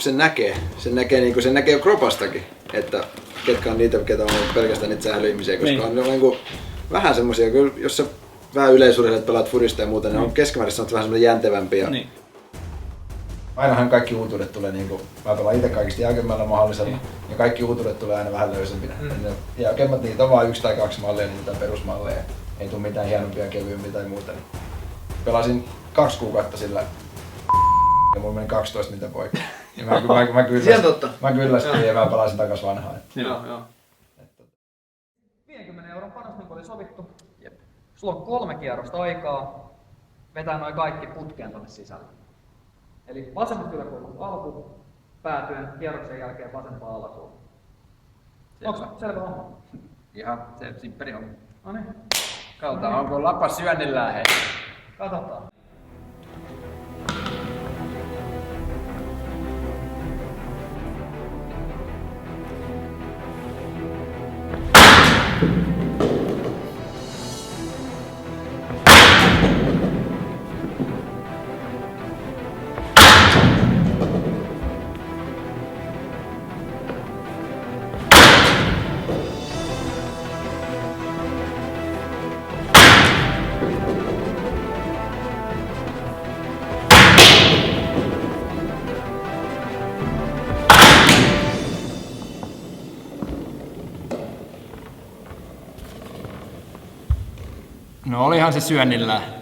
sen näkee niinku, sen näkee jo kropastakin, että ketkä on niitä, ketä on pelkästään niitä sählyihmisiä, koska niin. On niinku vähän semmosia, jos sä vähän yleisurheilijat pelaat fudista ja muuta, ne on keskimäärin vähän semmoinen jäntevämpiä. Niin. Ainahan kaikki uutuudet tulee niinku, mä pelaan itse kaikista jäykemmällä mahdollisella ja kaikki uutuudet tulee aina vähän löysempinä. Jäykemmät niitä on vaan 1 tai 2 mallia, niitä perusmalleja. Ei tule mitään hienompia, kevyempiä tai muuta. Pelasin 2 kuukautta sillä ja mulla meni 12 mitä poikki. Ja mä kyllästyin ja mä palasin takas vanhaan. Joo. 50 € panos niin kuin oli sovittu. Jep. Sulla on 3 kierrosta aikaa vetää noin kaikki putkeen tonne sisälle. Eli vasemmat yläkulmat alku, päätyen kierroksen jälkeen vasempaan alakulmaan. Onko selvä homma? Ihan se simppeli homma. No niin. Katsotaan, onko lapa syönnillään hei. Katsotaan. No olihan se syönnillään.